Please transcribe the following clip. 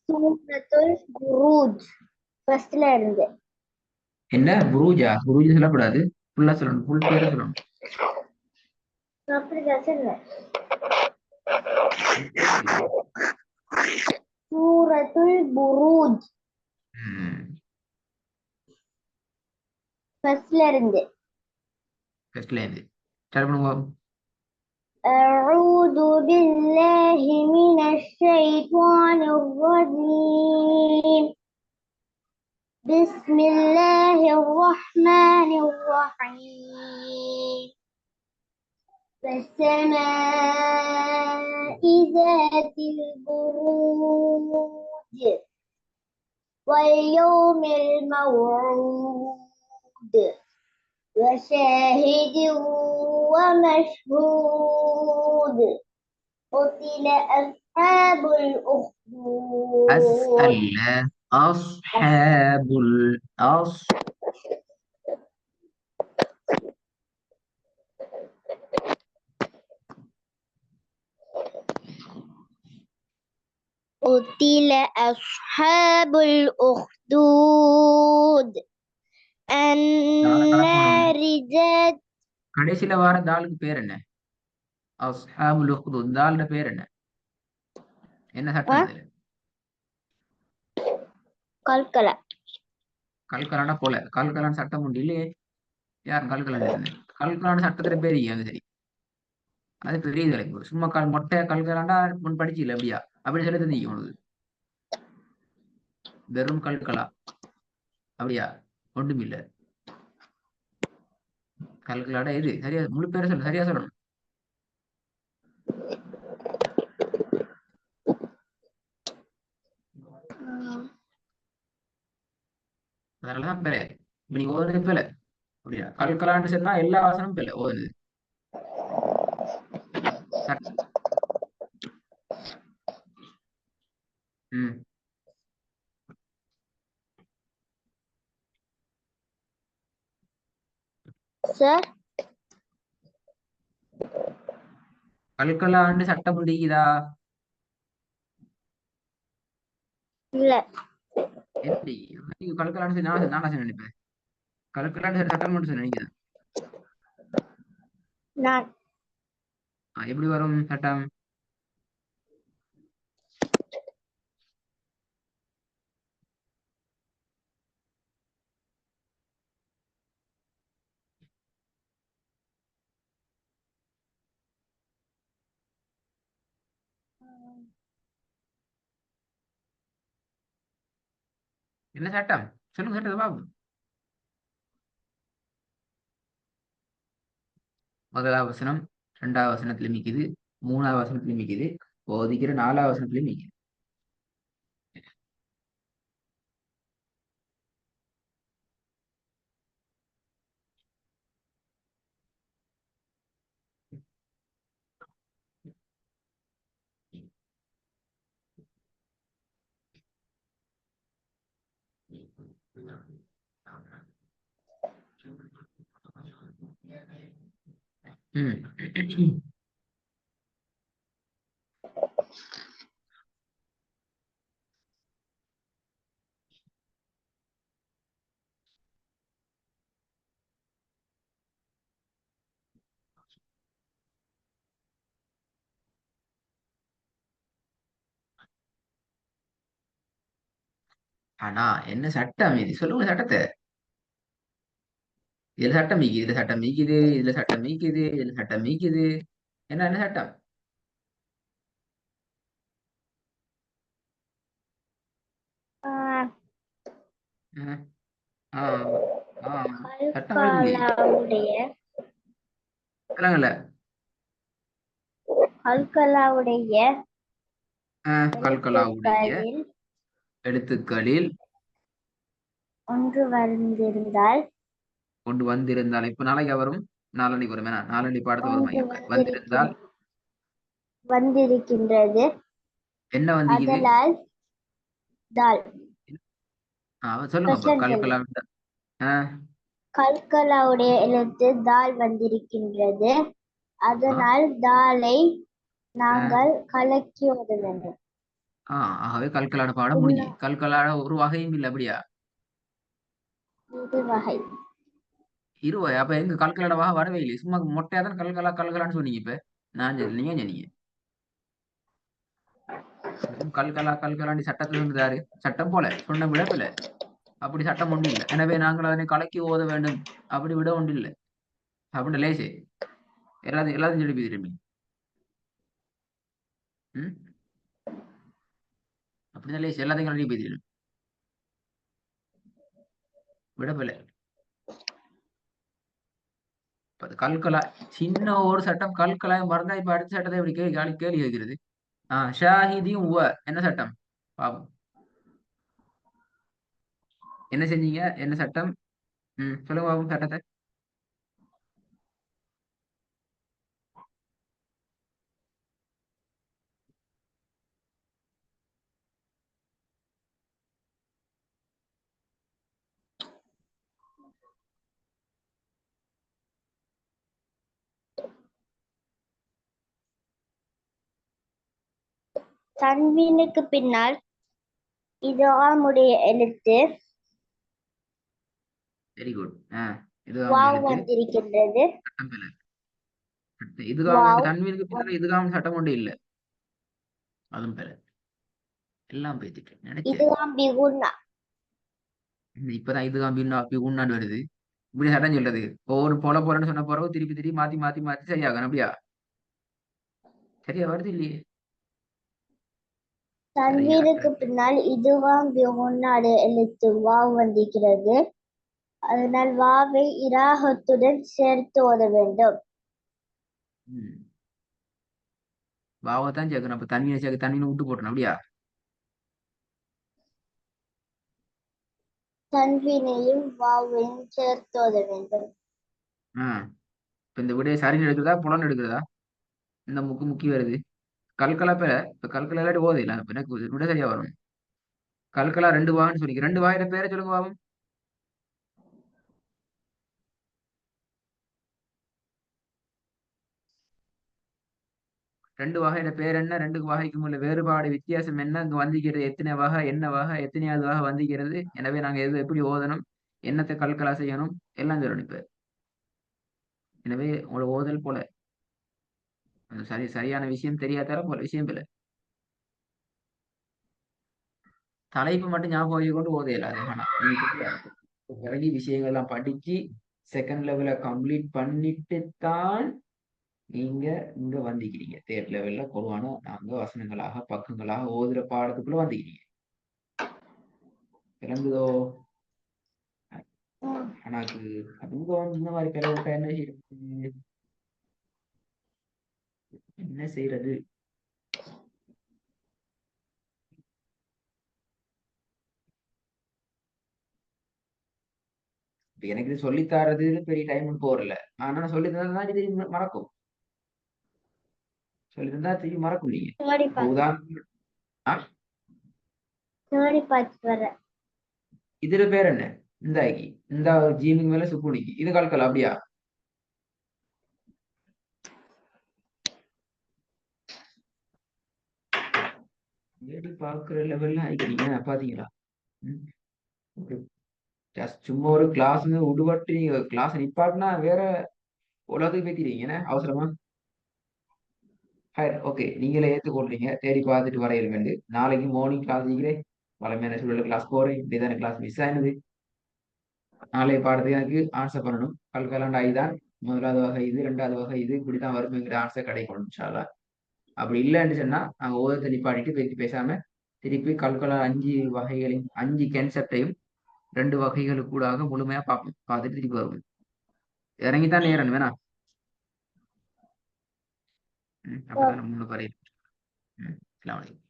சூரத்துல் புரூஜ் ஃபர்ஸ்ட்ல இருந்து. என்ன புரூஜா? புரூஜ் சொல்லக்கூடாது, ஃபுல்லா சொல்லணும், ஃபுல் பேரை சொல்லணும். அப்படிதான் சொன்னேன். ஃபுல் பேரை சொல்லணும். சூரத்துல் புரூஜ் ம். ஃபர்ஸ்ட்ல இருந்து. ஃபர்ஸ்ட்ல இருந்து ஸ்டார்ட் பண்ணுவோம். أعوذ بالله من الشيطان الرجيم. بسم الله الرحمن الرحيم. والسماء ذات البروج واليوم الموعود وشاهد ومشهود قتل أصحاب الأخدود. أسأل أصحاب قتل أصحاب الأخدود النار ذات. கடைசியில வர தாளுக்கு பேர் என்ன? அஸ்ஹாபுல் உக்துத் தாலோட பேர் என்ன? என்ன சட்டம் அதுல? கல்கலா. கல்கலான போல கல்கலான சட்டம் உண்டு இல்லையே. யார் கல்கலான்னு சொன்னேன்? கல்கலான சட்டத்துல பேர் அது சரி. அது பெரிய தலைப்பு. சும்மா மொட்டை கல்கலாண்டா முன் படிச்சில்ல அப்படியா? அப்படி சொல்லி தந்தீங்க உனக்கு. வெறும் கல்கலா அப்படியா? ஒன்றுமில்ல. கல்கலாடா எது சரியா? முழு பேரை சொல்லு, சரியா சொல்லணும். அதனாலதான் பேர இப்ப நீங்க ஓதுனது பேல அப்படியா? கல்கலான்னு சொன்னா எல்லா வாசனும் பேல ஓதுனது. ம். சார் கல்கலான்னு சட்டம் பிடிக்குதா? இல்ல. எப்படி நீங்க கல்கலான்னு சொல்லி நானா சொன்ன நினைப்பேன். கல்கலான்னு சொல்லி சட்டம் மட்டும் சொன்ன நினைக்கிறேன். நான் எப்படி வரும் சட்டம்? என்ன சட்டம் சொல்லுங்க, சட்டத்தை பாப்போம். முதலாவது வசனம் 2வது வசனத்துல நிக்குது, 3வது வசனத்துல நிக்குது, போதிக்கிற 4வது வசனத்துல நிக்குது. ம். ஆனா என்ன சட்டம் இது? சொல்லுங்க சட்டத்தை. இதுல சட்டம் மீக்குது, இதுல சட்டம் மீக்குது, இதுல சட்டம் மீக்குது, இதுல சட்டம் மீக்குது. என்ன என்ன சட்டம்? ஆஹ், ஆஹ், சட்டம் வருது. கல்கலாவுடைய சொல்லுங்கல்ல. கல்கலாவுடைய கல்கலாவுடைய எழுத்துக்களில் எழுத்துக்களில் ஒன்று வந்திருந்தால் கொண்டு வந்திருந்தால் இப்ப நாளைக்கு வரும், நாளன்னைக்கு வரும். ஏன்னா நாளன்னைக்கு பாடத்து வருமா? ஒன்று வந்திருந்தால் வந்திருக்கின்றது. என்ன வந்திக்குது? அதனால் தால். சொல்லுங்க அப்ப ஃபர்ஸ்ட்ல சொல்லு. கல்கலா. கல்கலாவுடைய எழுத்து தால் வந்திருக்கின்றது. ஆ, அதனால் தாலை ஆ. நாங்கள் கலக்கி ஓத வேண்டும். ஆகவே கல்கலாட பாடம் முடிஞ்சு. கல்கலாட ஒரு வகையும் இல்லை அப்படியா? இது வகை. இருவகை. அப்ப எங்க கல்கலாட வகை வரவே இல்லை. சும்மா மொட்டையா தான் கல்கலா கல்கலான்னு சொன்னீங்க. இப்ப நான் சொல்லி நீங்க சொன்னீங்க. கல்கலா கல்கலாண்டி சட்டத்தை சொன்னதாரு? சட்டம் போல சொன்ன விடப்பில்லை. அப்படி சட்டம் ஒன்று இல்லை. எனவே நாங்கள் அதனை கலக்கி ஓத வேண்டும். அப்படி விட ஒன்று இல்லை. அப்படின்னு லேசே எல்லாத்தையும் எல்லாத்தையும் சொல்லி திரும்பி. ம் அப்படிதான் லேசு எல்லாத்தையும் கலக்கி பேசிடும். விடப்பில்லை. கல்கலா சின்ன ஒரு சட்டம் கல்கலாயம் மறந்தா இப்ப அடுத்த சட்டத்தை இப்படி கேள்வி கேட்கிறது. ஷாஹிதியும் என்ன சட்டம்? பாவம். என்ன செஞ்சீங்க? என்ன சட்டம்? சொல்லுங்க பாவம் சட்டத்தை. தன்வீனுக்கு பின்னால் இதாமுடைய எழுத்து வெரி குட். இது வாவ் எழுத்து வந்திருக்கின்றது. சட்டம் பிள்ளை. இதுகாம் வாவ் தன்வீனுக்கு பின்னால இதுகாம் சட்டம் கொண்டு இல்லை. அதுவும் பிள்ளை. எல்லாம் பேசிட்டு நினைச்சேன். இதுகாம் பிகுன்னா. இப்பதான் இதுகாம் உண்ணாண்டு வருது. இப்படி சட்டம் சொல்றது. ஒவ்வொரு போறேன்னு சொன்ன பிறகு திருப்பி திருப்பி மாத்தி மாத்தி மாத்தி சரியாகணும். அப்படியா? சரியா வருது இல்லையே? சரியா தன்வீனுக்கு பின்னால் இதுகாம் பிகுன்னாடு எழுத்து வாவ் வந்திருக்கிறது. அதனால் வாவை இராகத்துடன் சேர்த்து ஓத வேண்டும். வாவத்தான் சேர்க்கணும். அப்ப தண்ணியை சேர்க்க தண்ணியை விட்டு போட்டணும். அப்படியா? தன்வீனையும் வாவையும் சேர்த்து ஓத வேண்டும். இப்ப இந்த விடைய சரின்னு எடுக்கிறதா புலன்னு எடுக்கிறதா? இந்த முக்கி வருது. கல்கலா பேர இப்ப கல்கலா இல்லாட்டி ஓதை இல்லை. எனக்கு விட சரியா வரும். கல்கலா 2 வாகன்னு சொல்லி 2 வாயில பேரை சொல்லுங்க பாவம். ரெண்டு வகையோட பேர் என்ன? 2 வகைக்கும் உள்ள வேறுபாடு வித்தியாசம் என்ன? இங்க வந்திக்கிறது எத்தனை வகை? என்ன வகை? எத்தனையாவது வகை வந்திக்கிறது? எனவே நாங்க எப்படி ஓதணும்? என்னத்தை கல்கலா செய்யணும்? எல்லாம் சொல்லணும் இப்ப. எனவே உங்களோட ஓதல் போல சரியான விஷயம் தெரியாதால போல விஷயம் போல தலைப்பு மட்டும் ஞாபகம் கொண்டு ஓத இயலாது. ஆனா நிறைய விஷயங்கள் எல்லாம் படிச்சு செகண்ட் லெவல கம்ப்ளீட் பண்ணிட்டு தான் நீங்க இங்க வந்திக்கிறீங்க. தேர்ட் லெவல்ல குர்ஆன நாங்க வசனங்களாக பக்கங்களாக ஓதுற பாடத்துக்குள்ள வந்திக்கிறீங்க. விளங்குதோ? ஆனாக்கு அதுங்க வந்து இந்த மாதிரி பிற விட்டா என்ன செய்யறது? இப்ப எனக்கு இது சொல்லித்தரது பெரிய டைம் போறல. ஆனா நான் சொல்லி தந்தா திரும்பி மறக்கும். சொல்லி தந்தா திரும்பி மறக்கும். நீங்க தேடி இப்ப உதாரணம் பார்த்து வர இதுல பேர் என்ன? இந்த ஜீனுக்கு மேல சுக்குனிக்கு இது கல்கல். அப்படியா? தேடி பாக்குற லெவல்ல ஆயிக்கிறீங்க. பாத்தீங்களா? சும்மா ஒரு கிளாஸ் விடுபட்டு நீங்க கிளாஸ் நிப்பாட்டினா வேற உலகத்துக்கு பேத்திடுவீங்க அவசரமா. ஓகே, நீங்களே ஏத்துக்கொள்றீங்க. தேடி பார்த்துட்டு வரையில வேண்டு. நாளைக்கு மார்னிங் கிளாஸ் இருக்கிறேன். வளமையான சூழல் கிளாஸ் போறேன். இப்படிதான கிளாஸ் மிஸ் ஆயினது. நாளைய பாடத்துக்கு எனக்கு ஆன்சர் பண்ணணும். கல்கலாண்ட் ஐதான் முதலாவது வகை இது, 2வது வகை இது, இப்படித்தான் வரும்ங்கிற ஆன்சர் கிடைக்கணும் இன்ஷா அல்லாஹ். அப்படி இல்லைன்னு சொன்னா நாங்க ஓதத்தை நிப்பாட்டிட்டு பேசி பேசாம திருப்பி கல்கலா 5 வகைகளையும் 5 கான்செப்டையும் 2 வகைகளுக்கு கூடாக முழுமையா பார்ப்போம். பார்த்துட்டு திருப்பி வருவோம். இறங்கித்தான் நேரணும் வேணா. அப்படிதான் 3 வரை. அஸ்ஸலாமு அலைக்கும்.